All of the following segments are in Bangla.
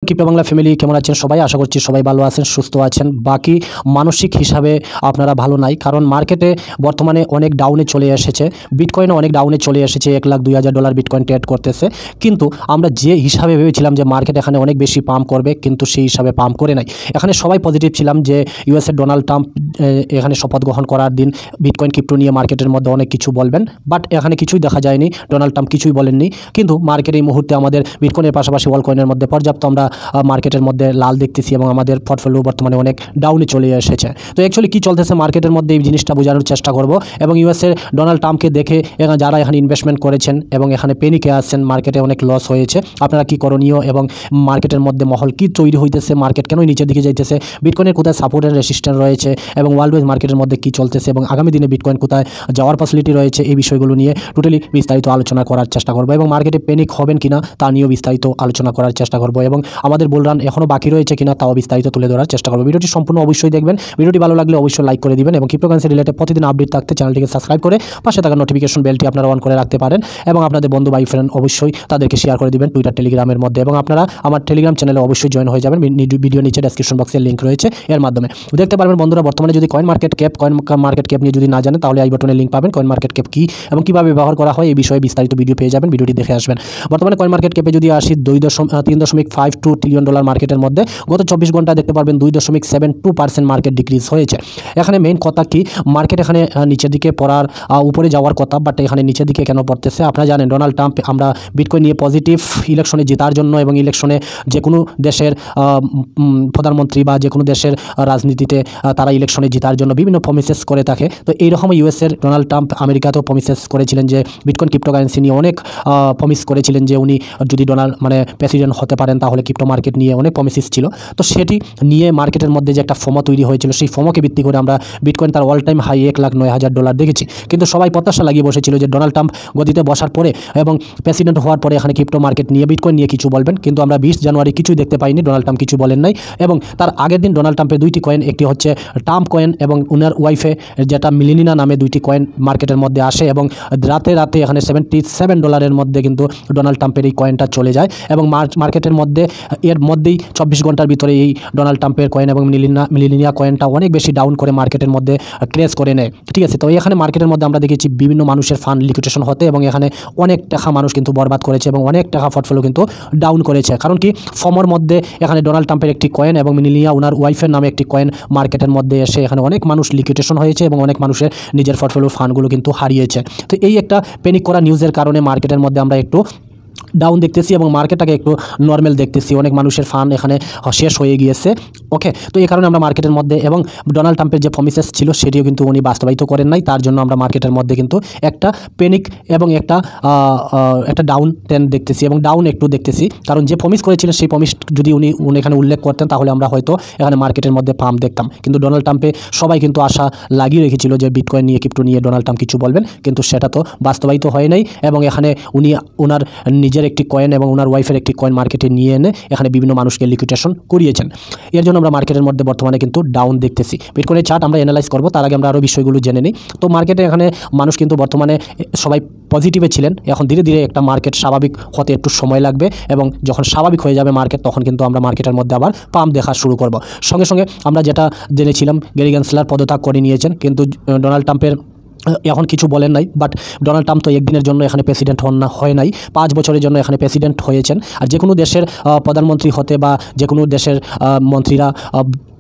ক্রিপ্টো বাংলা ফ্যামিলি কেমন আছেন সবাই? আশা করছি সবাই ভালো আছেন, সুস্থ আছেন। বাকি মানসিক হিসাবে আপনারা ভালো নাই, কারণ মার্কেটে বর্তমানে অনেক ডাউনে চলে এসেছে। বিটকয়েনও অনেক ডাউনে চলে এসেছে, $1,02,000 বিটকয়েন ট্রেড করতেছে। কিন্তু আমরা যে হিসাবে ভেবেছিলাম যে মার্কেট এখানে অনেক বেশি পাম্প করবে, কিন্তু সেই হিসাবে পাম্প করে নাই। এখানে সবাই পজিটিভ ছিলাম যে ইউএসএ ডোনাল্ড ট্রাম্প এখানে শপথ গ্রহণ করার দিন বিটকয়েন ক্রিপ্টো নিয়ে মার্কেটের মধ্যে অনেক কিছু বলবেন, বাট এখানে কিছুই দেখা যায়নি। ডোনাল্ড ট্রাম্প কিছুই বলেননি, কিন্তু মার্কেট এই মুহূর্তে আমাদের বিটকয়েনের পাশাপাশি অল কয়েনের মধ্যে পর্যাপ্ত আমরা মার্কেটের মধ্যে লাল দেখতেছি এবং আমাদের পোর্টফোলিও বর্তমানে অনেক ডাউনে চলে এসেছে। তো অ্যাকচুয়ালি কী চলতেছে মার্কেটের মধ্যে এই জিনিসটা বোঝানোর চেষ্টা করব। এবং ইউএসএর ডোনাল্ড ট্রাম্পকে দেখে যারা এখানে ইনভেস্টমেন্ট করেছেন এবং এখানে পেনিকে আসছেন, মার্কেটে অনেক লস হয়েছে, আপনারা কী করণীয় এবং মার্কেটের মধ্যে মহল কী তৈরি হইতেছে, মার্কেট কেন নিচের দিকে যাইতেছে, বিটকয়েনের কোথায় সাপোর্ট অ্যান্ড রেসিস্ট্যান্স রয়েছে এবং ওয়ার্ল্ড ওয়াইজ মার্কেটের মধ্যে কী চলতেছে এবং আগামী দিনে বিটকয়েন কোথায় যাওয়ার পসিবিলিটি রয়েছে, এই বিষয়গুলো নিয়ে টোটালি বিস্তারিত আলোচনা করার চেষ্টা করবো। এবং মার্কেটে পেনিক হবেন কিনা তা নিয়েও বিস্তারিত আলোচনা করার চেষ্টা করবো এবং আমাদের বুল রান এখনও বাকি রয়েছে কিনা তাও বিস্তারিত তুলে ধরার চেষ্টা করবো। ভিডিওটি সম্পূর্ণ অবশ্যই দেখবেন। ভিডিওটি ভালো লাগলে অবশ্যই লাইক করে দিবেন এবং ক্রিপ্টোকারেন্সি রিলেটেড প্রতিদিন আপডেট থাকতে চ্যানেলটিকে সাবস্ক্রাইব করে পাশে থাকা নোটিফিকেশন বেলটি আপনারা অন করে রাখতে পারেন এবং আপনাদের বন্ধু ভাই ফ্রেন্ড অবশ্যই তাদেরকে শেয়ার করে দিবেন টুইটার টেলিগ্রামের মধ্যে। এবং আপনারা আমার টেলিগ্রাম চ্যানেলে অবশ্যই জয়েন হয়ে যাবেন, ভিডিও নিচে ডেসক্রিপশন বক্সে লিঙ্ক রয়েছে, এর মাধ্যমে দেখতে পারবেন। বন্ধুরা বর্তমানে যদি কয়েন মার্কেট ক্যাপ নিয়ে যদি না জানেন তাহলে এই বাটনে লিঙ্ক পাবেন। কয়েন মার্কেট ক্যাপ কী এবং কীভাবে ব্যবহার করা হয় এই বিষয়ে বিস্তারিত ভিডিও পেয়ে যাবেন, ভিডিওটি দেখে আসবেন। বর্তমানে কয়েন মার্কেট ক্যাপে যদি আসি 3.52 ট্রিলিয়ন ডলার মার্কেটের মধ্যে গত 24 ঘন্টা দেখতে পারবেন 2.72% মার্কেট ডিক্রিজ হয়েছে। এখানে মেইন কথা কি, মার্কেট এখানে নিচের দিকে পড়ার উপরে যাওয়ার কথা, বাট এখানে নিচের দিকে কেন পড়তেছে? আপনারা জানেন ডোনাল্ড ট্রাম্প আমরা বিটকয়েন নিয়ে পজিটিভ ইলেকশনে জেতার জন্য এবং ইলেকশনে যে কোনো দেশের প্রধানমন্ত্রী বা যে কোনো দেশের রাজনীতিতে তারা ইলেকশনে জেতার জন্য বিভিন্ন প্রমিসেস করে থাকে। তো এইরকম ইউএসের ডোনাল্ড ট্রাম্প আমেরিকাতেও প্রমিসেস করেছিলেন যে বিটকয়েন ক্রিপ্টোকারেন্সি নিয়ে অনেক প্রমিস করেছিলেন যে উনি যদি প্রেসিডেন্ট হতে পারেন তাহলে ক্রিপ্টো মার্কেট নিয়ে অনেক প্রমিসেস ছিল। তো সেটি নিয়ে মার্কেটের মধ্যে যে একটা ফোমো তৈরি হয়েছিল, সেই ফোমোকে ভিত্তি করে আমরা বিটকয়েন তার অল টাইম হাই $1,09,000 দেখেছি। কিন্তু সবাই প্রত্যাশা লাগিয়ে বসেছিল যে ডোনাল্ড ট্রাম্প গদিতে বসার পরে এবং প্রেসিডেন্ট হওয়ার পরে এখানে ক্রিপ্টো মার্কেট নিয়ে বিটকয়েন নিয়ে কিছু বলবেন, কিন্তু আমরা 20 জানুয়ারি কিছুই দেখতে পাইনি, ডোনাল্ড ট্রাম্প কিছু বলেন নাই। এবং তার আগের দিন ডোনাল্ড ট্রাম্পের দুইটি কয়েন, একটি হচ্ছে ট্রাম্প কয়েন এবং উনার ওয়াইফে যেটা মিলিনিনা নামে দুইটি কয়েন মার্কেটের মধ্যে আসে এবং রাতে এখানে $77 মধ্যে কিন্তু ডোনাল্ড ট্রাম্পের এই কয়েনটা চলে যায় এবং মার্কেটের মধ্যে এর মধ্যেই 24 ঘন্টার ভিতরে এই ডোনাল্ড ট্রাম্পের কয়েন এবং মিলিনিয়া কয়েনটা অনেক বেশি ডাউন করে মার্কেটের মধ্যে ক্রেজ করে নেয়। ঠিক আছে, তো এখানে মার্কেটের মধ্যে আমরা দেখেছি বিভিন্ন মানুষের ফান্ড লিকুইডেশন হতে এবং এখানে অনেক টাকা মানুষ কিন্তু বরবাদ করেছে এবং অনেক টাকা পোর্টফোলিও কিন্তু ডাউন করেছে। কারণ কি, ফর্মর মধ্যে এখানে ডোনাল্ড ট্রাম্পের একটি কয়েন এবং মিলিনিয়া ওনার ওয়াইফের নামে একটি কয়েন মার্কেটের মধ্যে এসে এখানে অনেক মানুষ লিকুইডেশন হয়েছে এবং অনেক মানুষের নিজের পোর্টফোলিও ফান্ডগুলো কিন্তু হারিয়েছে। তো এই একটা প্যানিক করা নিউজের কারণে মার্কেটের মধ্যে আমরা একটু ডাউন দেখতেছি এবং মার্কেটটাকে একটু নর্মাল দেখতেছি, অনেক মানুষের ফান্ড এখানে শেষ হয়ে গিয়েছে। ওকে, তো এই কারণে আমরা মার্কেটের মধ্যে এবং ডোনাল্ড ট্রাম্পের যে প্রমিসেস ছিল সেটিও কিন্তু উনি বাস্তবায়িত করেন নাই, তার জন্য আমরা মার্কেটের মধ্যে কিন্তু একটা প্যানিক এবং একটা ডাউন ট্রেন্ড দেখতেছি এবং ডাউন একটু দেখতেছি। কারণ যে প্রমিস করেছিলেন সেই প্রমিস যদি উনি এখানে উল্লেখ করতেন তাহলে আমরা হয়তো এখানে মার্কেটের মধ্যে পাম্প দেখতাম। কিন্তু ডোনাল্ড ট্রাম্পে সবাই কিন্তু আশা লাগিয়ে রেখেছিল যে বিটকয়েন নিয়ে ক্রিপ্টো নিয়ে ডোনাল্ড ট্রাম্প কিছু বলবেন, কিন্তু সেটা তো বাস্তবায়িত হয় নাই এবং এখানে উনি ওনার নিজের একটি কয়েন এবং ওনার ওয়াইফের একটি কয়েন মার্কেটে নিয়ে এনে এখানে বিভিন্ন মানুষকে লিকুইডেশন করিয়েছেন। এর জন্য আমরা মার্কেটের মধ্যে বর্তমানে কিন্তু ডাউন দেখতেছি। বিটকয়েনের চার্ট আমরা অ্যানালাইজ করব, তার আগে আমরা আরও বিষয়গুলো জেনে নিই। তো মার্কেটে এখানে মানুষ কিন্তু বর্তমানে সবাই পজিটিভে ছিলেন, এখন ধীরে ধীরে একটা মার্কেট স্বাভাবিক হতে একটু সময় লাগবে এবং যখন স্বাভাবিক হয়ে যাবে মার্কেট তখন কিন্তু আমরা মার্কেটের মধ্যে আবার পাম্প দেখা শুরু করব। সঙ্গে সঙ্গে আমরা যেটা জেনেছিলাম গ্যারি গেন্সলার পদত্যাগ করে নিয়েছেন, কিন্তু ডোনাল্ড ট্রাম্পের এখন কিছু বলেন নাই। বাট ডোনাল্ড ট্রাম্প তো একদিনের জন্য এখানে প্রেসিডেন্ট হয় নাই, 5 বছরের জন্য এখানে প্রেসিডেন্ট হয়েছেন। আর যে কোনো দেশের প্রধানমন্ত্রী হতে বা যে কোনো দেশের মন্ত্রীরা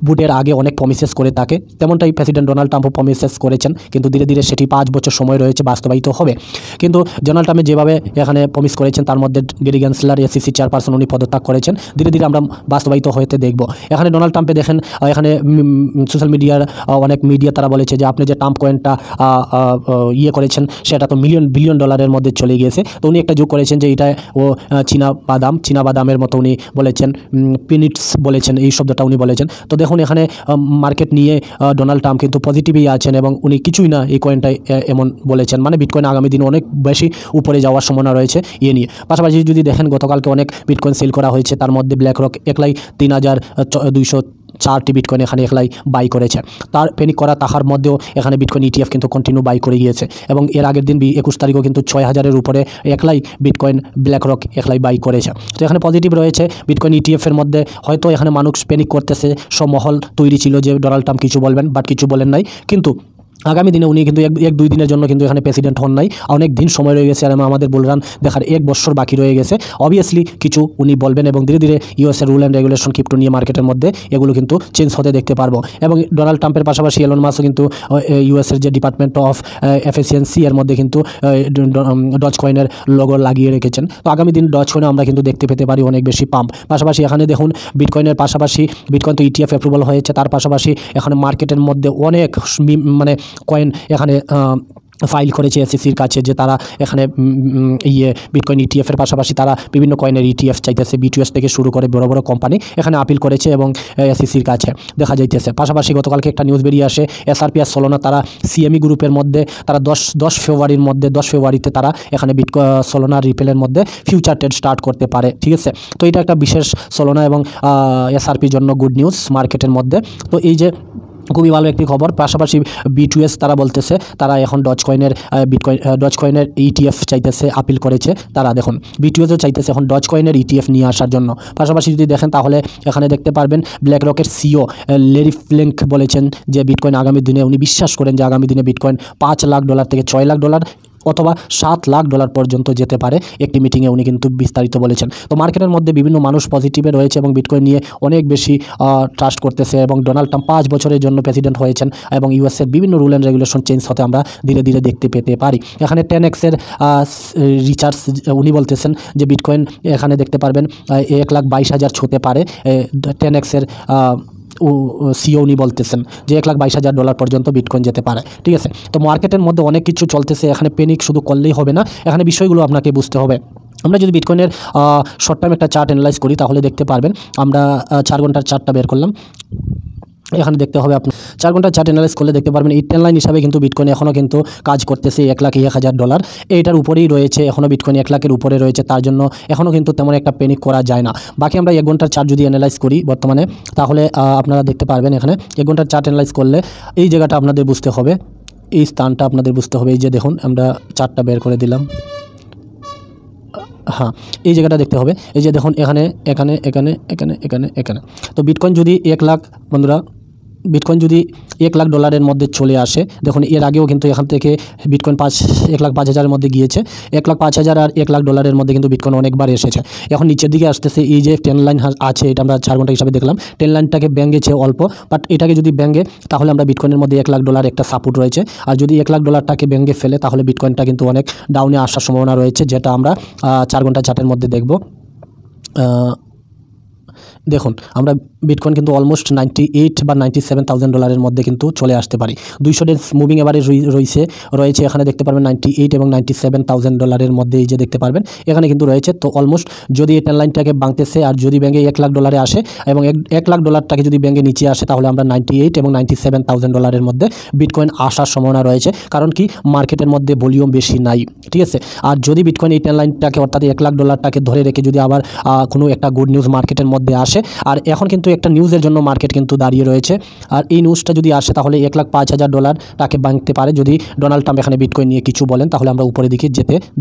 ভোটের আগে অনেক প্রমিসেস করে থাকে, তেমনটাই প্রেসিডেন্ট ডোনাল্ড ট্রাম্পও প্রমিসেস করেছেন, কিন্তু ধীরে ধীরে সেটি 5 বছর সময় রয়েছে বাস্তবায়িত হবে। কিন্তু ডোনাল্ড ট্রাম্পে যেভাবে এখানে প্রমিস করেছেন তার মধ্যে গ্যারি গেন্সলার এসিসি চেয়ারপারসন উনি পদত্যাগ করেছেন, ধীরে ধীরে আমরা বাস্তবায়িত হতে দেখব। এখানে ডোনাল্ড ট্রাম্পে দেখেন এখানে সোশ্যাল মিডিয়ার অনেক মিডিয়া তারা বলেছে যে আপনি যে ট্রাম্প কয়েনটা করেছেন সেটা তো বিলিয়ন ডলারের মধ্যে চলে গিয়েছে। তো উনি একটা যোগ করেছেন যে এটা ও চীনা বাদামের মতো উনি বলেছেন, পিনিটস বলেছেন, এই শব্দটা উনি বলেছেন। তো দেখুন এখানে মার্কেট নিয়ে ডোনাল্ড ট্রাম্প কিন্তু পজিটিভই আছেন এবং উনি কিছুই না এই কয়েনটাই এমন বলেছেন, মানে বিটকয়েন আগামী দিনে অনেক বেশি উপরে যাওয়ার সম্ভাবনা রয়েছে নিয়ে। পাশাপাশি যদি দেখেন গতকালকে অনেক বিটকয়েন সেল করা হয়েছে, তার মধ্যে ব্ল্যাক রক 1,03,200 4টি বিটকয়েন এখানে একলাই বাই করেছে। তার পেনিক করা টাকার মধ্যেও এখানে বিটকয়েন ইটিএফ কিন্তু কন্টিনিউ বাই করে গিয়েছে এবং এর আগের দিন 21 তারিখও কিন্তু 6000-এর উপরে একলাই বিটকয়েন ব্ল্যাকরক একলাই বাই করেছে। তো এখানে পজিটিভ রয়েছে বিটকয়েন ইটিএফের মধ্যে। হয়তো এখানে মানুষ প্যানিক করতেছে, সব মহল তৈরি ছিল যে ডোনাল্ড ট্রাম্প কিছু বলবেন, বাট কিছু বলেন নাই। কিন্তু আগামী দিনে উনি কিন্তু এক দুই দিনের জন্য কিন্তু এখানে প্রেসিডেন্ট হন নাই, অনেক দিন সময় রয়ে গেছে আর আমাদের বলরান দেখার 1 বছর বাকি রয়ে গেছে। অবভিয়াসলি কিছু উনি বলবেন এবং ধীরে ধীরে ইউএসের রুল অ্যান্ড রেগুলেশন ক্রিপ্টো নিয়ে মার্কেটের মধ্যে এগুলো কিন্তু চেঞ্জ হতে দেখতে পারবো। এবং ডোনাল্ড ট্রাম্পের পাশাপাশি এলন মাস্কও কিন্তু ইউএসের যে ডিপার্টমেন্ট অফ এফিসিয়েন্সি এর মধ্যে কিন্তু ডজ কয়েনের লোগো লাগিয়ে রেখেছেন। তো আগামী দিন ডজ কয়েনে আমরা কিন্তু দেখতে পেতে পারি অনেক বেশি পাম্প। পাশাপাশি এখানে দেখুন বিটকয়েনের পাশাপাশি বিটকয়েন তো ইটিএফ অ্যাপ্রুভাল হয়েছে, তার পাশাপাশি এখানে মার্কেটের মধ্যে অনেক মানে কয়েন এখানে ফাইল করেছে এসইসির কাছে যে তারা এখানে বিটকয়েন ইটিএফের পাশাপাশি তারা বিভিন্ন কয়েনের ইটিএফ চাইতেছে। বিটিএস থেকে শুরু করে বড় বড় কোম্পানি এখানে আপিল করেছে এবং এসইসির কাছে দেখা যাইতেছে। পাশাপাশি গতকালকে একটা নিউজ বেরিয়ে আসে এসআরপি আর সোলোনা তারা সিএমই গ্রুপের মধ্যে তারা 10 ফেব্রুয়ারিতে তারা এখানে সোলোনা রিপেলের মধ্যে ফিউচার ট্রেড স্টার্ট করতে পারে। ঠিক আছে, তো এটা একটা বিশেষ সোলোনা এবং এসআরপির জন্য গুড নিউজ মার্কেটের মধ্যে। তো এই যে খুবই ভালো একটি খবর। পাশাপাশি বিটিএস তারা বলতেছে তারা এখন ডজ কয়েনের ইটিএফ চাইতেছে, আপিল করেছে তারা। দেখুন বিটিএসও চাইতেছে এখন ডজ কয়েনের ইটিএফ নিয়ে আসার জন্য। পাশাপাশি যদি দেখেন তাহলে এখানে দেখতে পারবেন ব্ল্যাক রকের সিও লেরি ফ্লেঙ্ক বলেছেন যে বিটকয়েন আগামী দিনে উনি বিশ্বাস করেন যে আগামী দিনে বিটকয়েন $5 লাখ থেকে $6 লাখ অথবা $7 লাখ পর্যন্ত যেতে পারে। একটি মিটিংয়ে উনি কিন্তু বিস্তারিত বলেছেন। তো মার্কেটের মধ্যে বিভিন্ন মানুষ পজিটিভে রয়েছে এবং বিটকয়েন নিয়ে অনেক বেশি ট্রাস্ট করতেছে এবং ডোনাল্ড ট্রাম্প 5 বছরের জন্য প্রেসিডেন্ট হয়েছেন এবং ইউএসের বিভিন্ন রুল অ্যান্ড রেগুলেশন চেঞ্জ হতে আমরা ধীরে ধীরে দেখতে পেতে পারি। এখানে 10x-এর রিচার্জ উনি বলতেছেন যে বিটকয়েন এখানে দেখতে পারবেন 1,22,000 ছুঁতে পারে। 10x-এর সিও উনি বলতেছেন যে $1,22,000 পর্যন্ত বিটকয়েন যেতে পারে। ঠিক আছে, তো মার্কেটের মধ্যে অনেক কিছু চলতেছে। এখানে প্যানিক শুধু করলেই হবে না, এখানে বিষয়গুলো আপনাকে বুঝতে হবে। আমরা যদি বিটকয়েনের শর্ট টাইম একটা চার্ট অ্যানালাইজ করি তাহলে দেখতে পারবেন। আমরা 4 ঘন্টার চার্টটা বের করলাম, এখানে দেখতে হবে আপনার 4 ঘন্টার চার্ট অ্যানালাইজ করলে দেখতে পারবেন এই ট্রেন্ড লাইন হিসাবে কিন্তু বিটকয়েন এখনও কিন্তু কাজ করতেছে। $1,01,000 এইটার উপরেই রয়েছে, এখনও বিটকয়েন 1 লাখের উপরে রয়েছে, তার জন্য এখনও কিন্তু তেমন একটা প্যানিক করা যায় না। বাকি আমরা 1 ঘন্টার চার্ট যদি অ্যানালাইজ করি বর্তমানে তাহলে আপনারা দেখতে পারবেন এখানে 1 ঘন্টার চার্ট অ্যানালাইজ করলে এই জায়গাটা আপনাদের বুঝতে হবে, এই স্থানটা আপনাদের বুঝতে হবে। এই যে দেখুন আমরা চার্টটা বের করে দিলাম, হ্যাঁ এই জায়গাটা দেখতে হবে। এই যে দেখুন এখানে এখানে এখানে এখানে এখানে এখানে তো বিটকয়েন যদি 1 লাখ বন্ধুরা বিটকয়েন যদি $1 লাখ মধ্যে চলে আসে, দেখুন এর আগেও কিন্তু এখান থেকে বিটকয়েন 1,05,000-এর মধ্যে গিয়েছে। 1,05,000 আর $1 লাখ মধ্যে কিন্তু বিটকয়েন অনেকবার এসেছে। এখন নিচের দিকে আসতেছে। এই যে ট্রেন্ড লাইন আছে এটা আমরা 4 ঘন্টা হিসাবে দেখলাম, ট্রেন্ড লাইনটাকে ব্যাঙ্গেছে অল্প, বাট এটাকে যদি ব্যাঙ্গে তাহলে আমরা বিটকয়েনের মধ্যে $1 লাখ একটা সাপোর্ট রয়েছে। আর যদি $1 লাখটাকে ব্যাঙ্গে ফেলে তাহলে বিটকয়েনটা কিন্তু অনেক ডাউনে আসার সম্ভাবনা রয়েছে, যেটা আমরা 4 ঘন্টা চার্টের মধ্যে দেখব। দেখুন আমরা বিটকয়েন কিন্তু অলমোস্ট $98,000 বা $97,000 মধ্যে কিন্তু চলে আসতে পারি। 200 ডেজ মুভিং এভারেজ রয়েছে এখানে দেখতে পারবেন 98 এবং $97,000 মধ্যে। এই যে দেখতে পারবেন এখানে কিন্তু রয়েছে। তো অলমোস্ট যদি এই ট্রেন্ড লাইনটাকে ভাঙতেছে আর যদি ব্যাঙ্কে $1 লাখ আসে এবং $1 লাখটাকে যদি ব্যাঙ্কে নিচে আসে তাহলে আমরা 98 এবং $97,000 মধ্যে বিটকয়েন আসার সম্ভাবনা রয়েছে। কারণ কি মার্কেটের মধ্যে ভলিউম বেশি নাই, ঠিক আছে। আর যদি বিটকয়েন এই ট্রেন্ড লাইনটাকে অর্থাৎ $1 লাখ ধরে রেখে যদি আবার কোনো একটা গুড নিউজ মার্কেটের মধ্যে আসে, আর এখন কিন্তু একটা নিউজের জন্য মার্কেট কিন্তু দাঁড়িয়ে রয়েছে, আর এই নিউজটা যদি আসে তাহলে $1,05,000 ভাঙতে পারে। যদি ডোনাল্ড ট্রাম্প এখানে বিটকয়েন নিয়ে কিছু বলেন তাহলে আমরা উপরের দিকে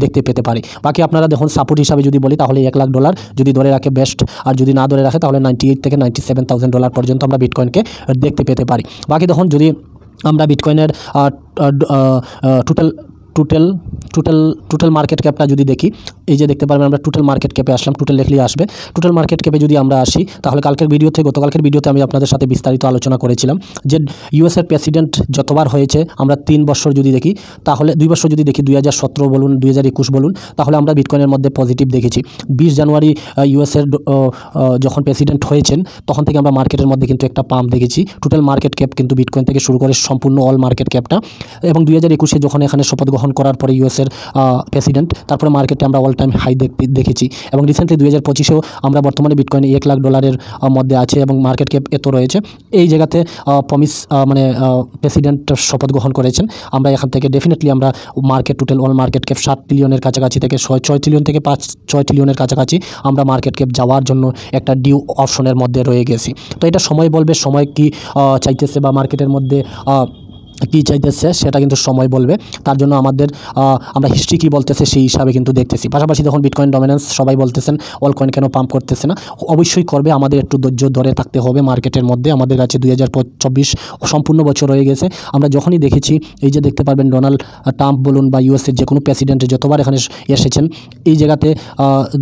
দেখতে পেতে পারি। বাকি আপনারা দেখুন সাপোর্ট হিসাবে যদি বলি তাহলে $1 লাখ যদি ধরে রাখে বেস্ট, আর যদি না ধরে রাখে তাহলে 98 থেকে $97,000 পর্যন্ত আমরা বিটকয়েনকে দেখতে পেতে পারি। বাকি দেখুন যদি আমরা বিটকয়েনের টোটাল মার্কেট ক্যাপটা যদি দেখি, এই যে দেখতে পারবেন আমরা টোটাল মার্কেট ক্যাপে আসলাম, টোটাল লিখলেই আসবে। টোটাল মার্কেট ক্যাপে যদি আমরা আসি তাহলে গতকালকের ভিডিওতে আমি আপনাদের সাথে বিস্তারিত আলোচনা করেছিলাম যে ইউএসের প্রেসিডেন্ট যতবার হয়েছে আমরা 3 বছর যদি দেখি তাহলে 2 বছর যদি দেখি 2017 বলুন 2021 বলুন তাহলে আমরা বিটকয়েনের মধ্যে পজিটিভ দেখেছি। 20 জানুয়ারি ইউএসের যখন প্রেসিডেন্ট হয়েছেন তখন থেকে আমরা মার্কেটের মধ্যে কিন্তু একটা পাম্প দেখেছি। টোটাল মার্কেট ক্যাপ কিন্তু বিটকয়েন থেকে শুরু করে সম্পূর্ণ অল মার্কেট ক্যাপটা, এবং 2021-এ যখন এখানে শপথ গ্রহণ করার পরে ইউএস ইউএসের প্রেসিডেন্ট। তারপরে মার্কেটে আমরা অল টাইম হাই দেখেছি এবং রিসেন্টলি 2025-এও আমরা বর্তমানে বিটকয়েন $1,00,000 মধ্যে আছে এবং মার্কেট ক্যাপ এত রয়েছে। এই জায়গাতে প্রমিস মানে প্রেসিডেন্ট শপথ গ্রহণ করেছেন। আমরা এখান থেকে ডেফিনেটলি আমরা market total all market cap 7 ট্রিলিয়নের কাছাকাছি থেকে 6 ট্রিলিয়ন থেকে 6 ট্রিলিয়নের কাছাকাছি আমরা মার্কেট ক্যাপ যাওয়ার জন্য একটা ডিউ অপশনের মধ্যে রয়ে গেছি। তো এটা সময় বলবে, সময় কি চাইতেছে বা মার্কেটের মধ্যে কী চাইতেছে সেটা কিন্তু সময় বলবে। তার জন্য আমরা হিস্ট্রি কী বলতেছে সেই হিসাবে কিন্তু দেখতেছি। পাশাপাশি যখন বিটকয়েন ডমিনেন্স সবাই বলতেছেন অল কয়েন কেন পাম্প করতেছে না, অবশ্যই করবে। আমাদের একটু ধৈর্য ধরে থাকতে হবে মার্কেটের মধ্যে। আমাদের কাছে 2024 সম্পূর্ণ বছর হয়ে গেছে। আমরা যখনই দেখেছি, এই যে দেখতে পারবেন ডোনাল্ড ট্রাম্প বলুন বা ইউএসের যে কোনো প্রেসিডেন্ট যতবার এখানে এসেছেন, এই জায়গাতে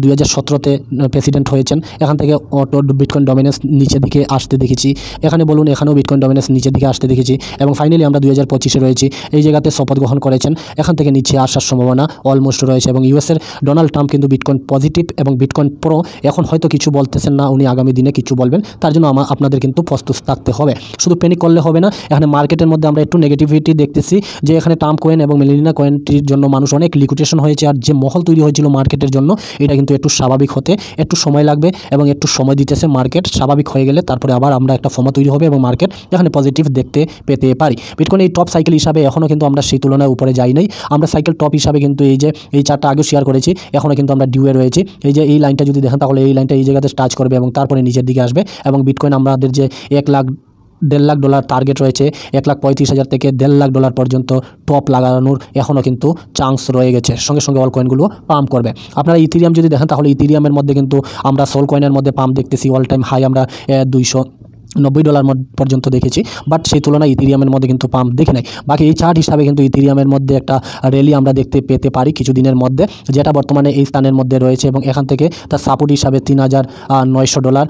2017-তে প্রেসিডেন্ট হয়েছেন, এখান থেকে বিটকয়েন ডমিনেন্স নিচের দিকে আসতে দেখেছি। এখানে বলুন, এখানেও বিটকয়েন ডমিনেন্স নিচের দিকে আসতে দেখেছি এবং ফাইনালি আমরা 2025-এ রয়েছি। এই জায়গাতে শপথ গ্রহণ করেছেন, এখান থেকে নিচে আসার সম্ভাবনা অলমোস্ট রয়েছে এবং ইউএসের ডোনাল্ড ট্রাম্প কিন্তু বিটকয়েন পজিটিভ এবং বিটকয়েন প্রো এখন হয়তো কিছু বলতেছেন না, উনি আগামী দিনে কিছু বলবেন। তার জন্য আপনাদের কিন্তু প্রস্তুত থাকতে হবে, শুধু প্যানিক করলে হবে না। এখানে মার্কেটের মধ্যে আমরা একটু নেগেটিভিটি দেখতেছি যে এখানে ট্রাম্প কয়েন এবং মেলিনা কয়েনটির জন্য মানুষ অনেক লিকুইডেশন হয়েছে, আর যে মহল তৈরি হয়েছিল মার্কেটের জন্য এটা কিন্তু একটু স্বাভাবিক হতে একটু সময় লাগবে এবং একটু সময় দিতেছে। মার্কেট স্বাভাবিক হয়ে গেলে তারপরে আবার আমরা একটা ফর্মা তৈরি হবে এবং মার্কেট এখানে পজিটিভ দেখতে পেতে পারি। বিটকয়েন এই টপ সাইকেল হিসাবে এখনও কিন্তু আমরা সেই তুলনায় উপরে যাই নাই। আমরা সাইকেল টপ হিসাবে কিন্তু এই চারটা আগেও শেয়ার করেছি, এখনও কিন্তু আমরা ডিউয়ে রয়েছি। এই যে এই লাইনটা যদি দেখেন তাহলে এই লাইনটা এই জায়গাতে টাচ করবে এবং তারপরে নিচের দিকে আসবে এবং বিটকয়েন আমাদের যে $1,00,000 টার্গেট রয়েছে, $1,35,000 থেকে $1,50,000 পর্যন্ত টপ লাগানোর এখনও কিন্তু চান্স রয়ে গেছে। সঙ্গে সঙ্গে অল কয়েনগুলো পাম্প করবে। আপনারা ইথেরিয়াম যদি দেখেন তাহলে ইথেরিয়ামের মধ্যে কিন্তু আমরা সোল কয়েনের মধ্যে পাম্প দেখতেছি। অল টাইম হাই আমরা $290 পর্যন্ত দেখেছি, বাট সেই তুলনায় ইথেরিয়ামের মধ্যে কিন্তু পাম্প দেখি নাই। বাকি এই চার্ট হিসাবে কিন্তু ইথেরিয়ামের মধ্যে একটা র্যালি আমরা দেখতে পেতে পারি কিছুদিনের মধ্যে, যেটা বর্তমানে এই স্থানের মধ্যে রয়েছে এবং এখান থেকে তার সাপোর্ট হিসাবে $3,900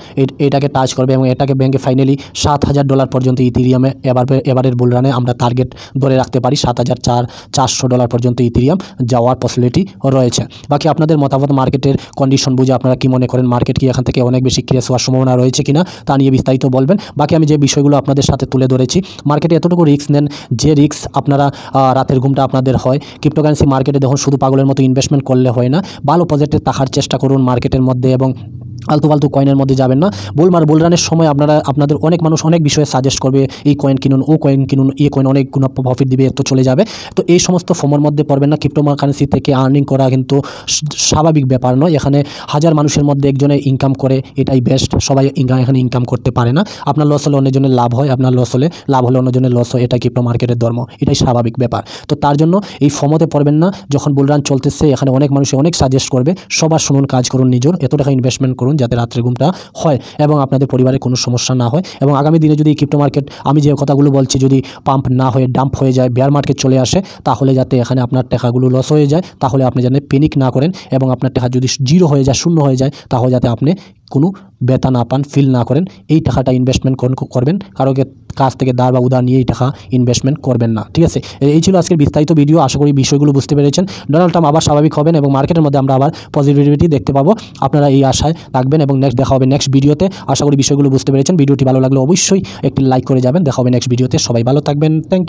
এটাকে টাচ করবে এবং এটাকে ব্যাংকে ফাইনালি $7,000 পর্যন্ত ইথেরিয়ামে এবারের বুলরানে আমরা টার্গেট ধরে রাখতে পারি। $7,400 পর্যন্ত ইথেরিয়াম যাওয়ার পসিবিলিটি রয়েছে। বাকি আপনাদের মতামত মার্কেটের কন্ডিশন বুঝে আপনারা কি মনে করেন, মার্কেট কি এখান থেকে অনেক বেশি ক্র্যাশ হওয়ার সম্ভাবনা রয়েছে কিনা তা নিয়ে বিস্তারিত বলবেন। বাকি আমি যে বিষয়গুলো আপনাদের সাথে তুলে ধরেছি, মার্কেটে এতটুকু রিস্ক নেন যে রিস্ক আপনারা রাতের ঘুমটা আপনাদের হয়। ক্রিপ্টোকারেন্সি মার্কেটে দেখুন শুধু পাগলের মতো ইনভেস্টমেন্ট করলে হয় না, ভালো প্রজেক্টে থাকার চেষ্টা করুন মার্কেটের মধ্যে এবং আলতু কয়েনের মধ্যে যাবেন না। বুলরানের সময় আপনাদের অনেক মানুষ অনেক বিষয়ে সাজেস্ট করবে, এই কয়েন কিনুন, ও কয়েন কিনুন, এই কয়েন অনেক গুণ প্রফিট দিবে, এত চলে যাবে। তো এই সমস্ত ফর্মের মধ্যে পড়বেন না। ক্রিপ্টোকারেন্সি থেকে আর্নিং করা কিন্তু স্বাভাবিক ব্যাপার নয়। এখানে 1000 মানুষের মধ্যে একজনে ইনকাম করে, এটাই বেস্ট। সবাই এখানে ইনকাম করতে পারে না। আপনার লস হলে অন্যজনের লাভ হয়, আপনার লস হলে লাভ হলে অন্যজনের লস হয়, এটা ক্রিপ্টো মার্কেটের ধর্ম, এটাই স্বাভাবিক ব্যাপার। তো তার জন্য এই ফর্মতে পড়বেন না। যখন বুলরান চলতেছে এখানে অনেক মানুষ অনেক সাজেস্ট করবে, সবার শুনুন, কাজ করুন, নিজের এত টাকা ইনভেস্টমেন্ট করুন যাতে রাত্রে ঘুমটা হয় এবং আপনাদের পরিবারে কোনো সমস্যা না হয়। এবং আগামী দিনে যদি ক্রিপ্টো মার্কেট আমি যে কথাগুলো বলছি যদি পাম্প না হয়ে ডাম্প হয়ে যায়, বেয়ার মার্কেট চলে আসে, তাহলে যাতে এখানে আপনার টাকাগুলো লস হয়ে যায়, তাহলে আপনি যেন প্যানিক না করেন এবং আপনার টাকা যদি জিরো হয়ে যায়, শূন্য হয়ে যায়, তাহলে যাতে আপনি কোনো ব্যথা না পান, ফিল না করেন। এই টাকাটা ইনভেস্টমেন্ট করবেন, কারো কাছ থেকে দাঁড় বা উদার নিয়ে এই টাকা ইনভেস্টমেন্ট করবেন না, ঠিক আছে। এই ছিল আজকের বিস্তারিত ভিডিও। আশা করি বিষয়গুলো বুঝতে পেরেছেন। ডোনাল্ড ট্রাম্প আবার স্বাভাবিক হবেন এবং মার্কেটের মধ্যে আমরা আবার পজিটিভিটি দেখতে পাবো। আপনারা এই আশায় থাকবেন এবং দেখা হবে নেক্সট ভিডিওতে। আশা করি বিষয়গুলো বুঝতে পেরেছেন। ভিডিওটি ভালো লাগলে অবশ্যই একটি লাইক করে যাবেন। দেখা হবে নেক্সট ভিডিওতে। সবাই ভালো থাকবেন। Thank you.